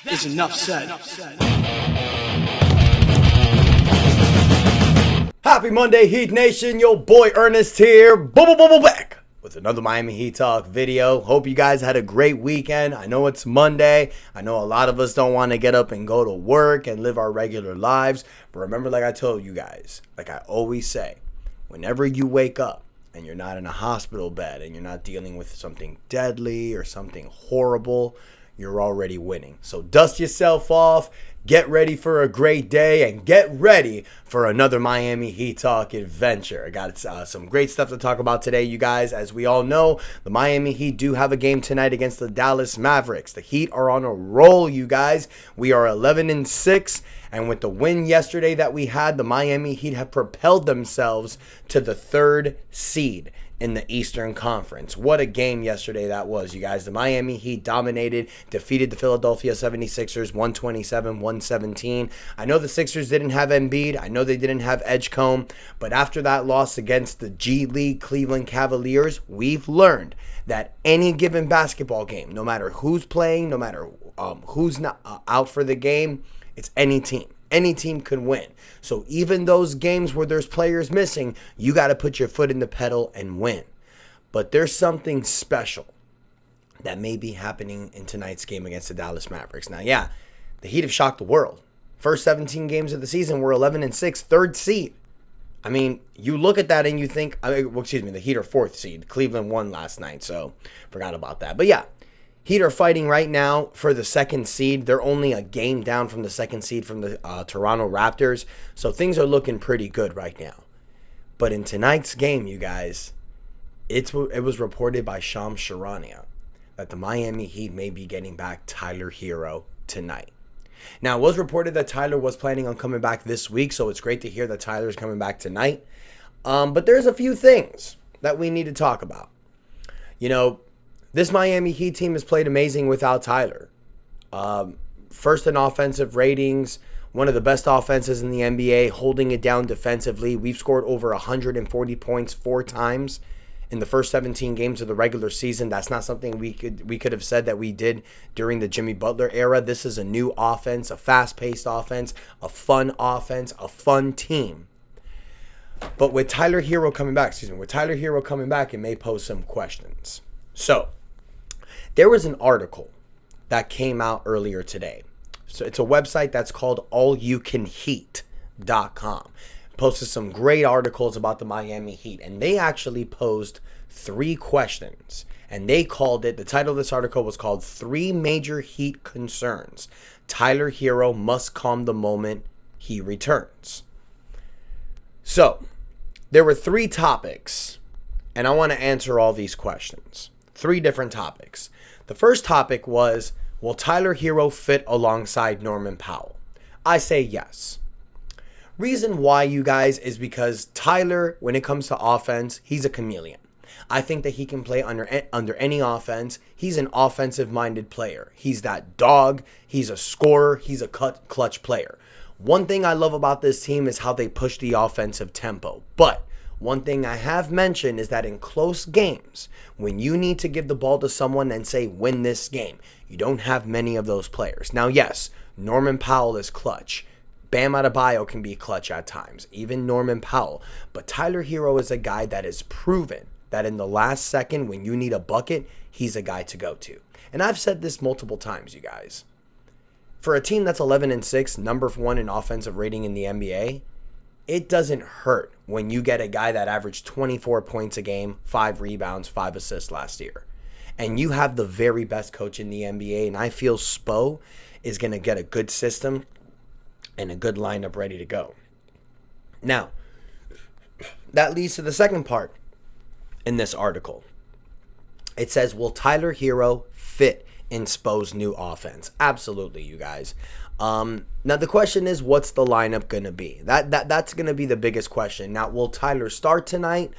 is enough said. Happy Monday, Heat Nation. Your boy Ernest here. Bubble back with another Miami Heat Talk video. Hope you guys had a great weekend. I know it's Monday. I know a lot of us don't want to get up and go to work and live our regular lives. But remember, like I told you guys, like I always say, whenever you wake up and you're not in a hospital bed and you're not dealing with something deadly or something horrible, you're already winning. So dust yourself off, get ready for a great day, and get ready for another Miami Heat Talk adventure. I got some great stuff to talk about today, you guys. As we all know, the Miami Heat do have a game tonight against the Dallas Mavericks. The Heat are on a roll, you guys. We are 11-6, and with the win yesterday that we had, the Miami Heat have propelled themselves to the 3rd seed in the Eastern Conference. What a game yesterday that was, you guys. The Miami Heat dominated, defeated the Philadelphia 76ers 127-117. I know the Sixers didn't have Embiid. I know they didn't have Edgecombe. But after that loss against the G League Cleveland Cavaliers, we've learned that any given basketball game, no matter who's playing, no matter who's not out for the game, it's any team. Any team can win. So even those games where there's players missing, you got to put your foot in the pedal and win. But there's something special that may be happening in tonight's game against the Dallas Mavericks. Now, yeah, the Heat have shocked the world. First 17 games of the season, we're 11-6, 3rd seed. I mean, you look at that and you think, the Heat are 4th seed. Cleveland won last night, so forgot about that. But yeah, Heat are fighting right now for the 2nd seed. They're only a game down from the 2nd seed from the Toronto Raptors. So things are looking pretty good right now. But in tonight's game, you guys, it was reported by Shams Charania that the Miami Heat may be getting back Tyler Herro tonight. Now, it was reported that Tyler was planning on coming back this week, so it's great to hear that Tyler's coming back tonight. But there's a few things that we need to talk about. You know, this Miami Heat team has played amazing without Tyler. First in offensive ratings, one of the best offenses in the NBA, holding it down defensively. We've scored over 140 points 4 times in the first 17 games of the regular season. That's not something we could have said that we did during the Jimmy Butler era. This is a new offense, a fast-paced offense, a fun team. But with Tyler Herro coming back, it may pose some questions. So, there was an article that came out earlier today. So it's a website that's called allyoucanheat.com. Posted some great articles about the Miami Heat, and they actually posed 3 questions. And they called it, the title of this article was called 3 Major Heat Concerns. Tyler Herro must calm the moment he returns. So, there were 3 topics, and I want to answer all these questions. 3 different topics. The first topic was, will Tyler Herro fit alongside Norman Powell? I say yes. Reason why, you guys, is because Tyler, when it comes to offense, he's a chameleon. I think that he can play under any offense. He's an offensive-minded player. He's that dog. He's a scorer. He's a clutch player. One thing I love about this team is how they push the offensive tempo. But one thing I have mentioned is that in close games, when you need to give the ball to someone and say, win this game, you don't have many of those players. Now, yes, Norman Powell is clutch. Bam Adebayo can be clutch at times, even Norman Powell. But Tyler Herro is a guy that is proven that in the last second, when you need a bucket, he's a guy to go to. And I've said this multiple times, you guys. For a team that's 11-6, number 1 in offensive rating in the NBA, it doesn't hurt when you get a guy that averaged 24 points a game, 5 rebounds, 5 assists last year. And you have the very best coach in the NBA, and I feel Spo is going to get a good system and a good lineup ready to go. Now, that leads to the second part in this article. It says, will Tyler Herro fit in Spo's new offense? Absolutely, you guys. Now the question is, what's the lineup going to be? That's going to be the biggest question. Now, will Tyler start tonight?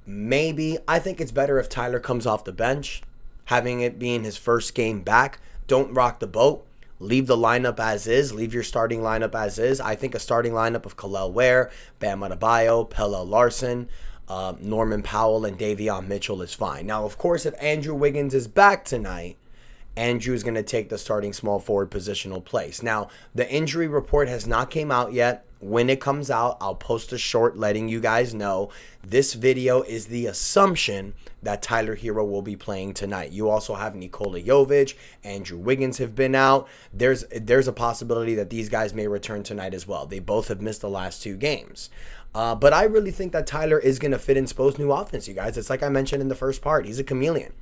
Maybe. I think it's better if Tyler comes off the bench, having it being his first game back. Don't rock the boat. Leave the lineup as is. Leave your starting lineup as is. I think a starting lineup of Kel'el Ware, Bam Adebayo, Pelle Larsson, Norman Powell, and Davion Mitchell is fine. Now, of course, if Andrew Wiggins is back tonight Andrew is going to take the starting small forward positional place. Now, the injury report has not came out yet. When it comes out, I'll post a short letting you guys know. This video is the assumption that Tyler Herro will be playing tonight. You also have Nikola Jovic, Andrew Wiggins have been out. There's a possibility that these guys may return tonight as well. They both have missed the last 2 games. But I really think that Tyler is going to fit in Spo's new offense, you guys. It's like I mentioned in the first part. He's a chameleon.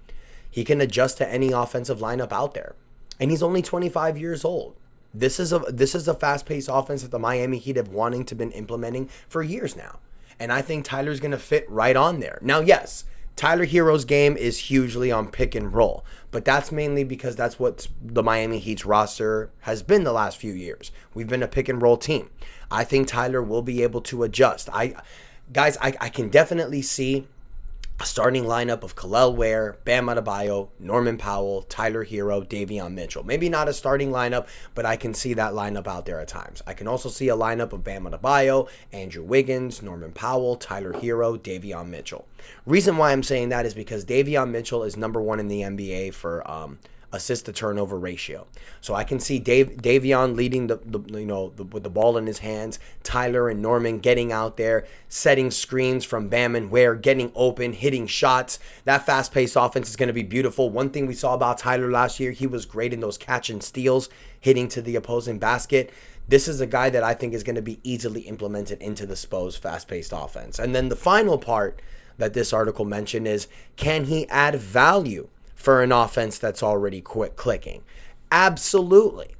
He can adjust to any offensive lineup out there. And he's only 25 years old. This is a fast-paced offense that the Miami Heat have been implementing for years now. And I think Tyler's going to fit right on there. Now, yes, Tyler Herro's game is hugely on pick and roll, but that's mainly because that's what the Miami Heat's roster has been the last few years. We've been a pick and roll team. I think Tyler will be able to adjust. I can definitely see a starting lineup of Kel'el Ware, Bam Adebayo, Norman Powell, Tyler Herro, Davion Mitchell. Maybe not a starting lineup, but I can see that lineup out there at times. I can also see a lineup of Bam Adebayo, Andrew Wiggins, Norman Powell, Tyler Herro, Davion Mitchell. Reason why I'm saying that is because Davion Mitchell is number 1 in the NBA for assist to turnover ratio. So I can see Davion leading with the ball in his hands, Tyler and Norman getting out there, setting screens from Bam and Ware, getting open, hitting shots. That fast-paced offense is going to be beautiful. One thing we saw about Tyler last year, he was great in those catch and steals, hitting to the opposing basket. This is a guy that I think is going to be easily implemented into the Spurs fast-paced offense. And then the final part that this article mentioned is, can he add value for an offense that's already clicking? Absolutely.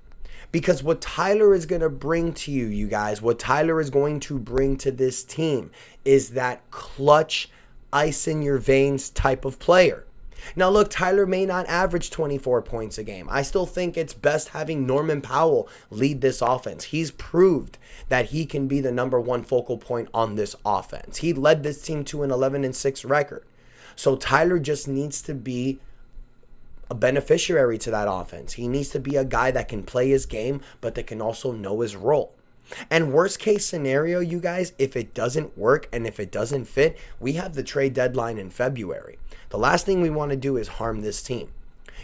Because what Tyler is going to bring to you guys, what Tyler is going to bring to this team is that clutch, ice in your veins type of player. Now look, Tyler may not average 24 points a game. I still think it's best having Norman Powell lead this offense. He's proved that he can be the number 1 focal point on this offense. He led this team to an 11-6 record. So Tyler just needs to be a beneficiary to that offense. He needs to be a guy that can play his game, but that can also know his role. And worst case scenario, you guys, if it doesn't work and if it doesn't fit, we have the trade deadline in February. The last thing we want to do is harm this team.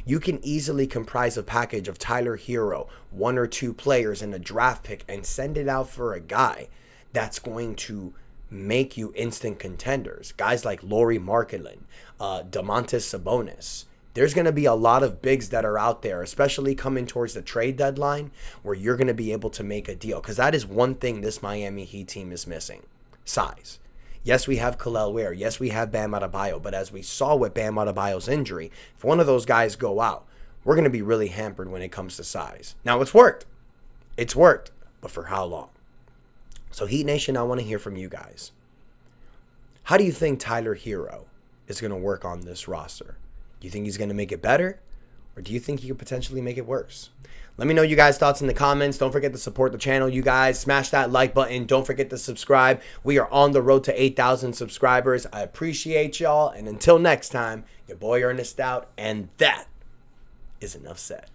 You can easily comprise a package of Tyler Herro, 1 or 2 players, and a draft pick and send it out for a guy that's going to make you instant contenders. Guys like Lauri Markkanen, Domantas Sabonis. There's going to be a lot of bigs that are out there, especially coming towards the trade deadline, where you're going to be able to make a deal. Because that is one thing this Miami Heat team is missing. Size. Yes, we have Kel'el Ware. Yes, we have Bam Adebayo. But as we saw with Bam Adebayo's injury, if one of those guys go out, we're going to be really hampered when it comes to size. Now, it's worked. It's worked. But for how long? So, Heat Nation, I want to hear from you guys. How do you think Tyler Herro is going to work on this roster? Do you think he's going to make it better? Or do you think he could potentially make it worse? Let me know you guys' thoughts in the comments. Don't forget to support the channel, you guys. Smash that like button. Don't forget to subscribe. We are on the road to 8,000 subscribers. I appreciate y'all. And until next time, your boy Ernest out. And that is enough said.